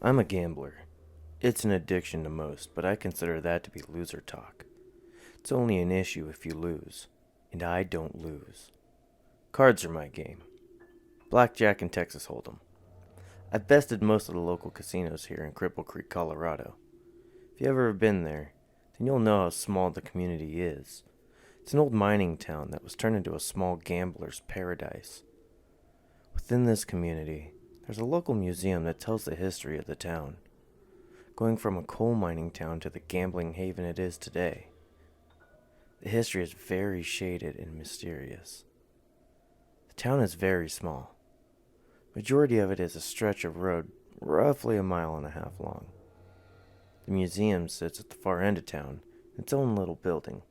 I'm a gambler. It's an addiction to most, but I consider that to be loser talk. It's only an issue if you lose, and I don't lose. Cards are my game. Blackjack and Texas Hold'em. I've bested most of the local casinos here in Cripple Creek, Colorado. If you ever have been there, then you'll know how small the community is. It's an old mining town that was turned into a small gambler's paradise. Within this community, there's a local museum that tells the history of the town, going from a coal mining town to the gambling haven it is today. The history is very shaded and mysterious. The town is very small. Majority of it is a stretch of road roughly a mile and a half long. The museum sits at the far end of town, in its own little building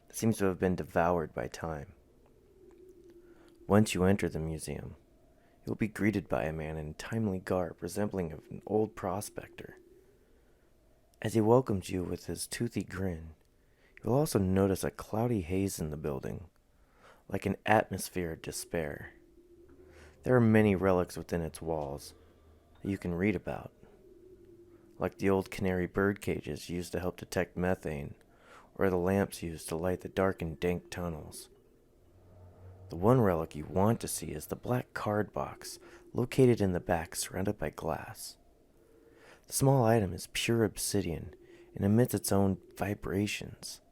that seems to have been devoured by time. Once you enter the museum, you'll be greeted by a man in timely garb resembling an old prospector. As he welcomes you with his toothy grin, you'll also notice a cloudy haze in the building, like an atmosphere of despair. There are many relics within its walls that you can read about, like the old canary bird cages used to help detect methane, or the lamps used to light the dark and dank tunnels. The one relic you want to see is the black card box located in the back surrounded by glass. The small item is pure obsidian and emits its own vibrations.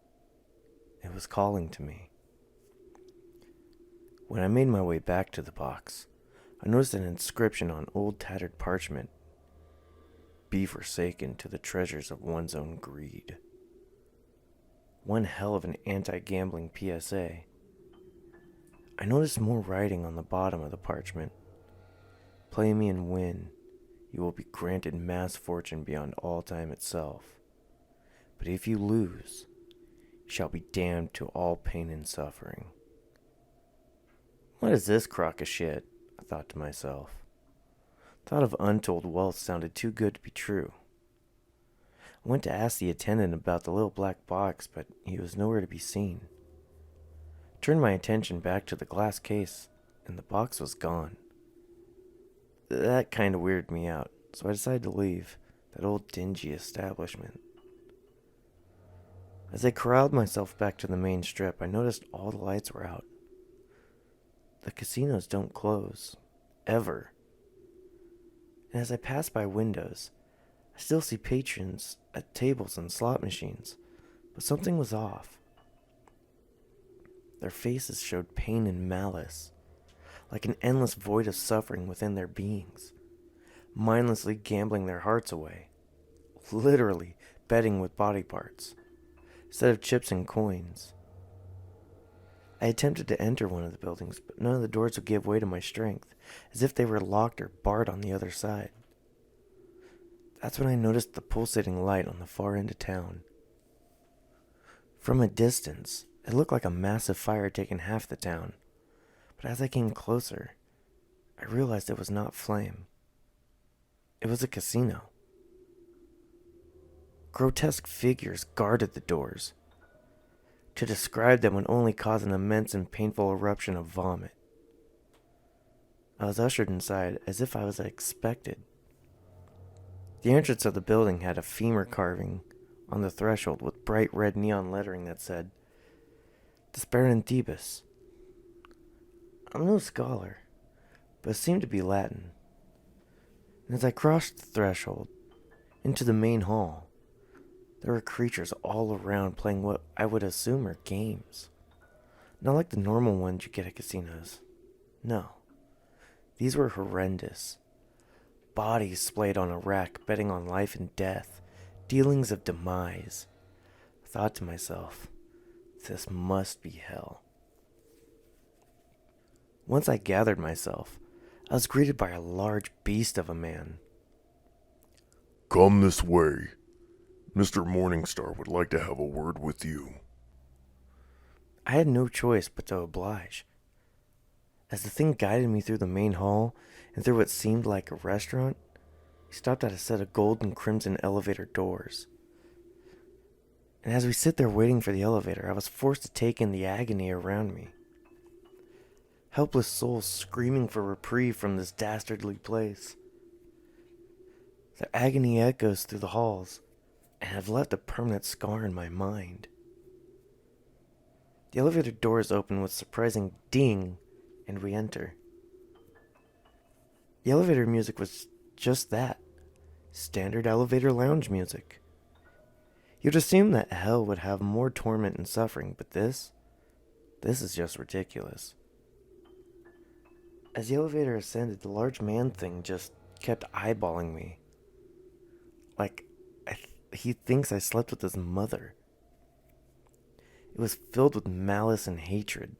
It was calling to me. When I made my way back to the box, I noticed an inscription on old tattered parchment. Be forsaken to the treasures of one's own greed. One hell of an anti-gambling PSA. I noticed more writing on the bottom of the parchment. Play me and win. You will be granted mass fortune beyond all time itself. But if you lose, you shall be damned to all pain and suffering. What is this crock of shit? I thought to myself. Thought of untold wealth sounded too good to be true. I went to ask the attendant about the little black box, but he was nowhere to be seen. Turned my attention back to the glass case, and the box was gone. That kind of weirded me out, so I decided to leave that old dingy establishment. As I corralled myself back to the main strip, I noticed all the lights were out. The casinos don't close. Ever. And as I pass by windows, I still see patrons at tables and slot machines, but something was off. Their faces showed pain and malice, like an endless void of suffering within their beings, mindlessly gambling their hearts away, literally betting with body parts, instead of chips and coins. I attempted to enter one of the buildings, but none of the doors would give way to my strength, as if they were locked or barred on the other side. That's when I noticed the pulsating light on the far end of town. From a distance, it looked like a massive fire had taken half the town, but as I came closer, I realized it was not flame. It was a casino. Grotesque figures guarded the doors. To describe them would only cause an immense and painful eruption of vomit. I was ushered inside as if I was expected. The entrance of the building had a femur carving on the threshold with bright red neon lettering that said, Desper in Thebes. I'm no scholar, but it seemed to be Latin. And as I crossed the threshold into the main hall, there were creatures all around playing what I would assume are games. Not like the normal ones you get at casinos. No. These were horrendous. Bodies splayed on a rack, betting on life and death, dealings of demise. I thought to myself, this must be hell. Once I gathered myself, I was greeted by a large beast of a man. Come this way. Mr. Morningstar would like to have a word with you. I had no choice but to oblige. As the thing guided me through the main hall and through what seemed like a restaurant, he stopped at a set of gold and crimson elevator doors. And as we sit there waiting for the elevator, I was forced to take in the agony around me. Helpless souls screaming for reprieve from this dastardly place. The agony echoes through the halls, and have left a permanent scar in my mind. The elevator doors open with surprising ding, and we enter. The elevator music was just that. Standard elevator lounge music. You'd assume that hell would have more torment and suffering, but this is just ridiculous. As the elevator ascended, the large man thing just kept eyeballing me. Like, he thinks I slept with his mother. It was filled with malice and hatred,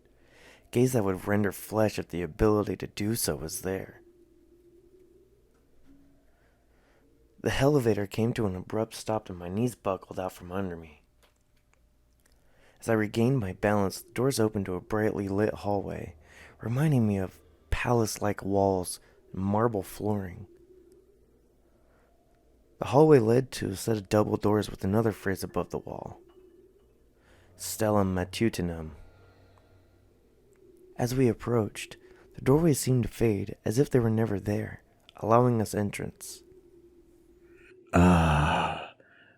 gaze that would render flesh if the ability to do so was there. The elevator came to an abrupt stop and my knees buckled out from under me. As I regained my balance, the doors opened to a brightly lit hallway, reminding me of palace-like walls and marble flooring. The hallway led to a set of double doors with another phrase above the wall. Stellum matutinum. As we approached, the doorways seemed to fade as if they were never there, allowing us entrance. Ah,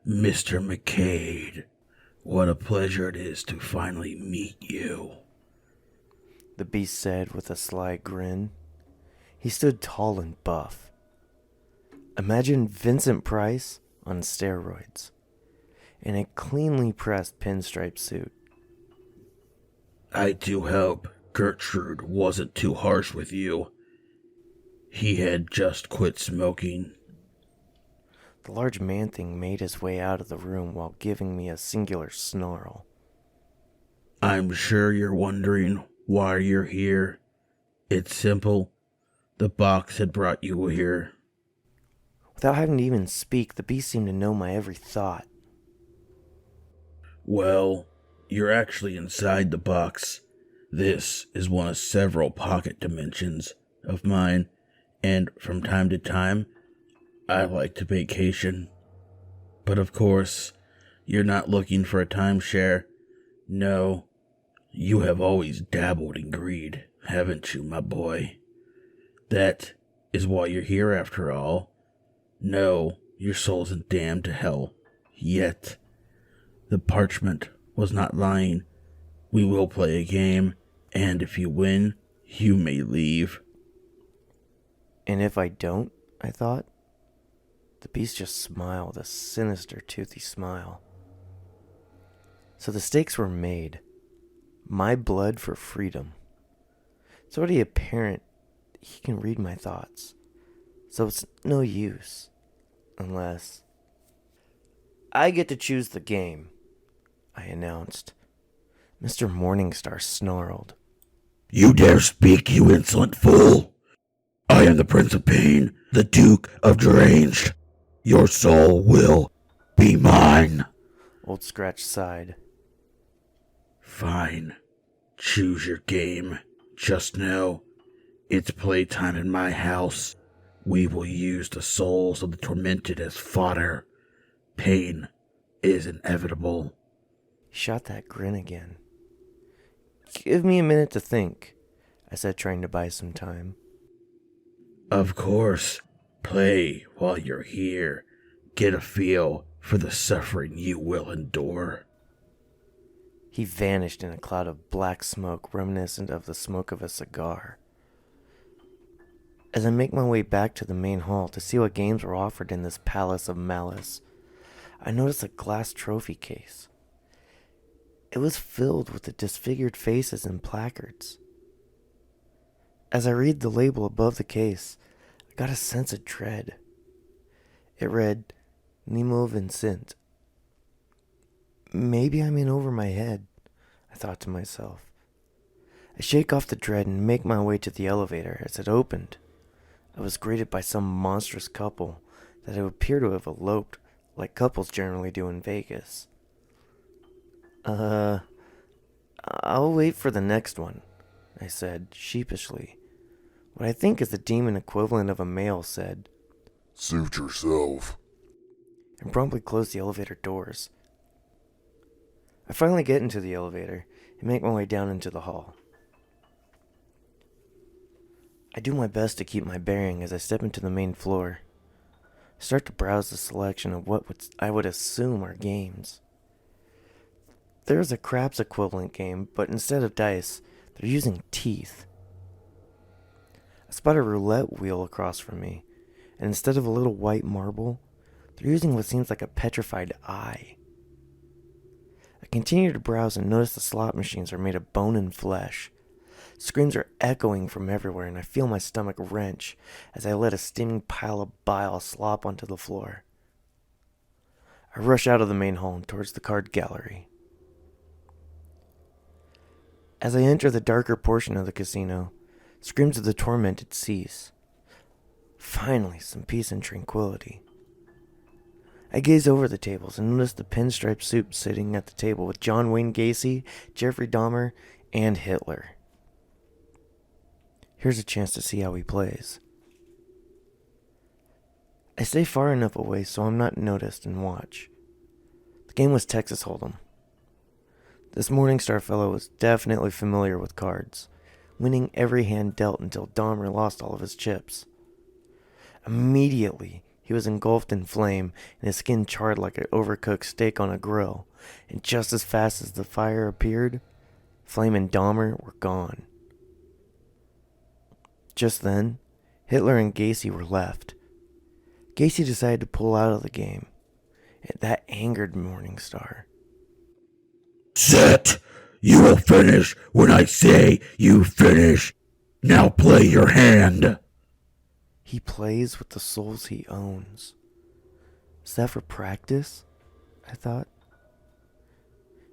Mr. McCade, what a pleasure it is to finally meet you. The beast said with a sly grin. He stood tall and buff. Imagine Vincent Price on steroids, in a cleanly pressed pinstripe suit. I do hope Gertrude wasn't too harsh with you. He had just quit smoking. The large man-thing made his way out of the room while giving me a singular snarl. I'm sure you're wondering why you're here. It's simple. The box had brought you here. Without having to even speak, the beast seemed to know my every thought. Well, you're actually inside the box. This is one of several pocket dimensions of mine, and from time to time, I like to vacation. But of course, you're not looking for a timeshare. No, you have always dabbled in greed, haven't you, my boy? That is why you're here after all. No, your soul isn't damned to hell. Yet. The parchment was not lying. We will play a game, and if you win, you may leave. And if I don't, I thought. The beast just smiled, a sinister, toothy smile. So the stakes were made. My blood for freedom. It's already apparent he can read my thoughts. So it's no use. Unless I get to choose the game, I announced. Mr. Morningstar snarled. You dare speak, you insolent fool! I am the Prince of Pain, the Duke of Deranged. Your soul will be mine. Old Scratch sighed. Fine. Choose your game. Just know, it's playtime in my house. We will use the souls of the tormented as fodder. Pain is inevitable. He shot that grin again. Give me a minute to think, I said, trying to buy some time. Of course. Play while you're here. Get a feel for the suffering you will endure. He vanished in a cloud of black smoke reminiscent of the smoke of a cigar. As I make my way back to the main hall to see what games were offered in this palace of malice, I noticed a glass trophy case. It was filled with the disfigured faces and placards. As I read the label above the case, I got a sense of dread. It read, Nemo Vincent. Maybe I'm in over my head, I thought to myself. I shake off the dread and make my way to the elevator. As it opened, I was greeted by some monstrous couple that would appear to have eloped, like couples generally do in Vegas. I'll wait for the next one, I said, sheepishly. What I think is the demon equivalent of a male said, Suit yourself. And promptly closed the elevator doors. I finally get into the elevator and make my way down into the hall. I do my best to keep my bearing as I step into the main floor. I start to browse the selection of I would assume are games. There is a craps equivalent game, but instead of dice, they're using teeth. I spot a roulette wheel across from me, and instead of a little white marble, they're using what seems like a petrified eye. I continue to browse and notice the slot machines are made of bone and flesh. Screams are echoing from everywhere, and I feel my stomach wrench as I let a steaming pile of bile slop onto the floor. I rush out of the main hall and towards the card gallery. As I enter the darker portion of the casino, screams of the tormented cease. Finally, some peace and tranquility. I gaze over the tables and notice the pinstripe suit sitting at the table with John Wayne Gacy, Jeffrey Dahmer, and Hitler. Here's a chance to see how he plays. I stay far enough away so I'm not noticed and watch. The game was Texas Hold'em. This Morningstar fellow was definitely familiar with cards, winning every hand dealt until Dahmer lost all of his chips. Immediately, he was engulfed in flame and his skin charred like an overcooked steak on a grill, and just as fast as the fire appeared, Flame and Dahmer were gone. Just then, Hitler and Gacy were left. Gacy decided to pull out of the game. That angered Morningstar. Sit! You will finish when I say you finish. Now play your hand. He plays with the souls he owns. Is that for practice? I thought.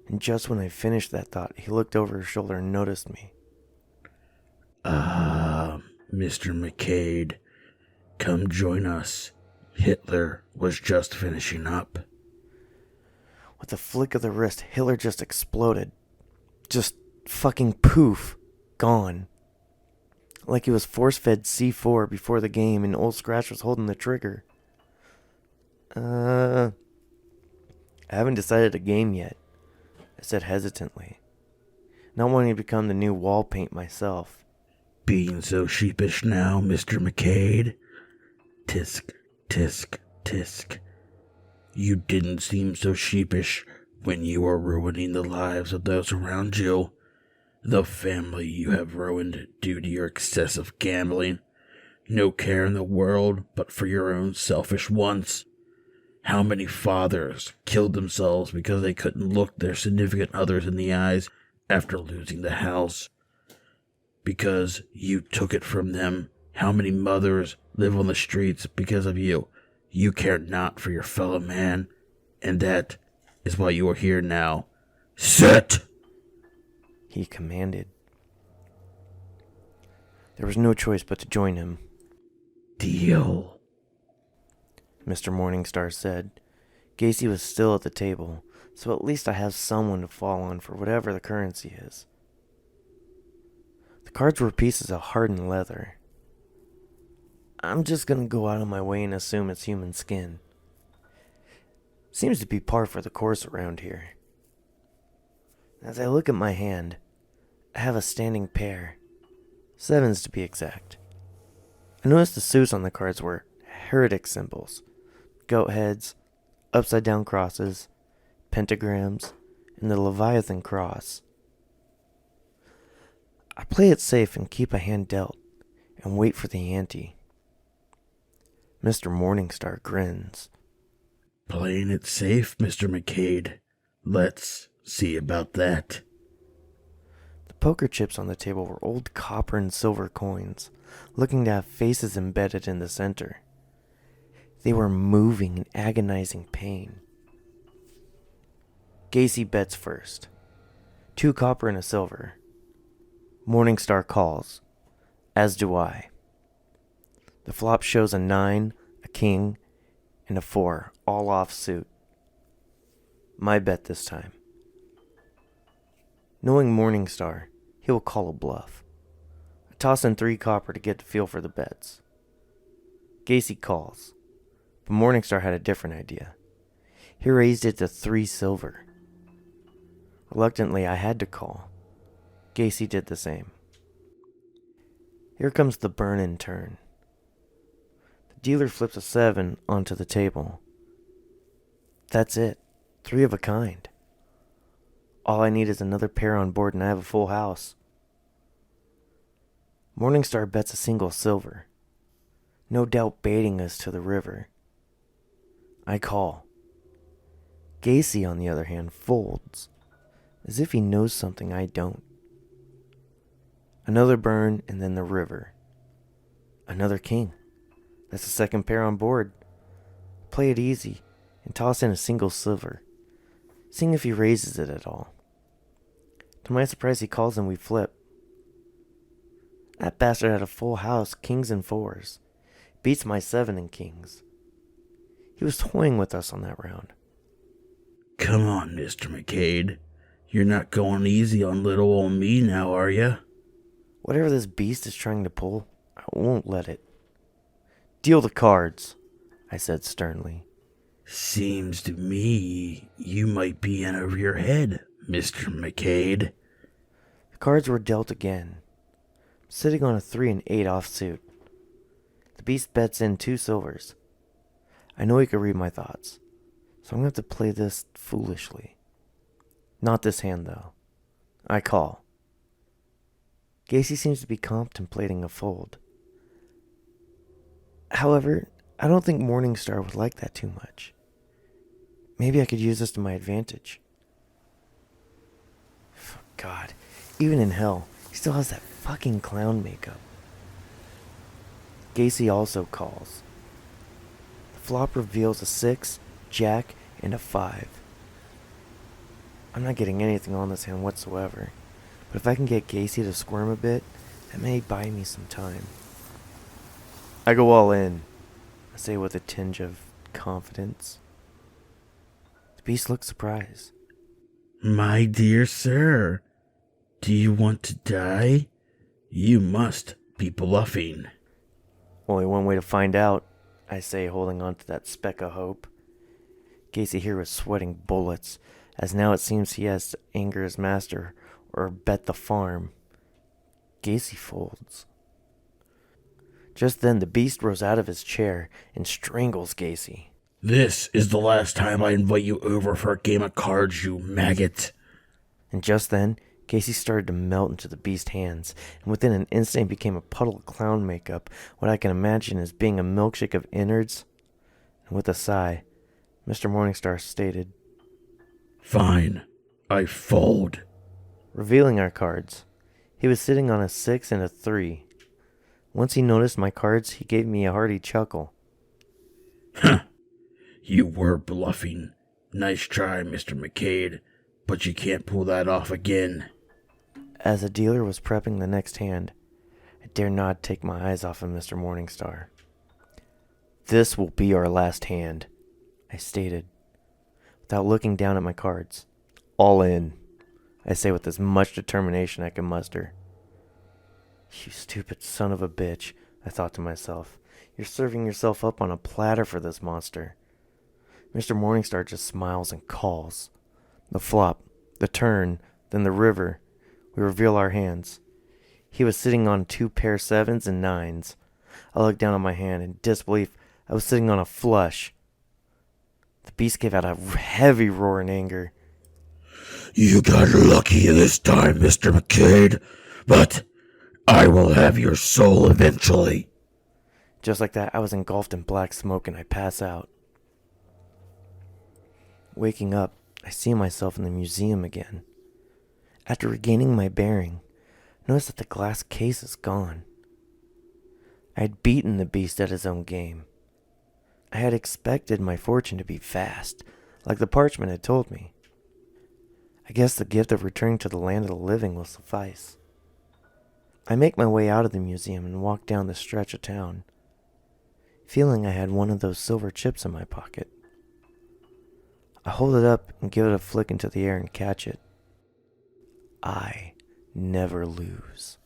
And just when I finished that thought, he looked over his shoulder and noticed me. Mr. McCade, come join us. Hitler was just finishing up. With a flick of the wrist, Hitler just exploded. Just fucking poof. Gone. Like he was force-fed C4 before the game and Old Scratch was holding the trigger. I haven't decided a game yet, I said hesitantly, not wanting to become the new wall paint myself. Being so sheepish now, Mr. McCade? Tisk, tisk, tisk. You didn't seem so sheepish when you were ruining the lives of those around you. The family you have ruined due to your excessive gambling. No care in the world but for your own selfish wants. How many fathers killed themselves because they couldn't look their significant others in the eyes after losing the house? Because you took it from them. How many mothers live on the streets because of you? You care not for your fellow man, and that is why you are here now. Sit! He commanded. There was no choice but to join him. Deal, Mr. Morningstar said. Gacy was still at the table, so at least I have someone to fall on for whatever the currency is. The cards were pieces of hardened leather. I'm just gonna go out of my way and assume it's human skin. Seems to be par for the course around here. As I look at my hand, I have a standing pair. 7s to be exact. I noticed the suits on the cards were heretic symbols, goat heads, upside down crosses, pentagrams, and the Leviathan cross. I play it safe and keep a hand dealt, and wait for the ante. Mr. Morningstar grins. Playing it safe, Mr. McCade. Let's see about that. The poker chips on the table were old copper and silver coins, looking to have faces embedded in the center. They were moving in agonizing pain. Gacy bets first. 2 copper and a silver. Morningstar calls, as do I. The flop shows a 9, a king, and a 4, all off suit. My bet this time. Knowing Morningstar, he will call a bluff. I toss in 3 copper to get the feel for the bets. Gacy calls, but Morningstar had a different idea. He raised it to 3 silver. Reluctantly, I had to call. Gacy did the same. Here comes the burn in turn. The The dealer flips a 7 onto the table. That's it. 3 of a kind. All I need is another pair on board and I have a full house. Morningstar bets a single silver, no doubt baiting us to the river. I call. Gacy, on the other hand, folds, as if he knows something I don't. Another burn and then the river. Another king. That's the second pair on board. Play it easy and toss in a single silver, seeing if he raises it at all. To my surprise, he calls and we flip. That bastard had a full house, kings and fours. Beats my 7 in kings. He was toying with us on that round. Come on, Mr. McCade. You're not going easy on little old me now, are you? Whatever this beast is trying to pull, I won't let it. Deal the cards, I said sternly. Seems to me you might be in over your head, Mr. McCade. The cards were dealt again. Sitting on a 3 and 8 offsuit. The beast bets in 2 silvers. I know he could read my thoughts, so I'm going to have to play this foolishly. Not this hand, though. I call. Gacy seems to be contemplating a fold. However, I don't think Morningstar would like that too much. Maybe I could use this to my advantage. God, even in hell, he still has that fucking clown makeup. Gacy also calls. The flop reveals a 6, jack, and a 5. I'm not getting anything on this hand whatsoever, but if I can get Gacy to squirm a bit, that may buy me some time. I go all in, I say with a tinge of confidence. The beast looks surprised. My dear sir, do you want to die? You must be bluffing. Only one way to find out, I say, holding on to that speck of hope. Gacy here was sweating bullets, as now it seems he has to anger his master or bet the farm. Gacy folds. Just then the beast rose out of his chair and strangles Gacy. This is the last time I invite you over for a game of cards, you maggot. And just then, Gacy started to melt into the beast's hands, and within an instant he became a puddle of clown makeup, what I can imagine as being a milkshake of innards. And with a sigh, Mr. Morningstar stated, Fine, I fold. revealing our cards. He was sitting on a 6 and a 3. Once he noticed my cards, he gave me a hearty chuckle. Huh. You were bluffing. Nice try, Mr. McCade, but you can't pull that off again. As the dealer was prepping the next hand, I dare not take my eyes off of Mr. Morningstar. This will be our last hand, I stated, without looking down at my cards. All in, I say with as much determination I can muster. You stupid son of a bitch, I thought to myself. You're serving yourself up on a platter for this monster. Mr. Morningstar just smiles and calls. The flop, the turn, then the river. We reveal our hands. He was sitting on 2 pair 7s and 9s. I looked down at my hand. In disbelief, I was sitting on a flush. The beast gave out a heavy roar in anger. You got lucky this time, Mr. McCade, but I will have your soul eventually. Just like that, I was engulfed in black smoke and I pass out. Waking up, I see myself in the museum again. After regaining my bearing, I notice that the glass case is gone. I had beaten the beast at his own game. I had expected my fortune to be vast, like the parchment had told me. I guess the gift of returning to the land of the living will suffice. I make my way out of the museum and walk down the stretch of town, feeling I had one of those silver chips in my pocket. I hold it up and give it a flick into the air and catch it. I never lose.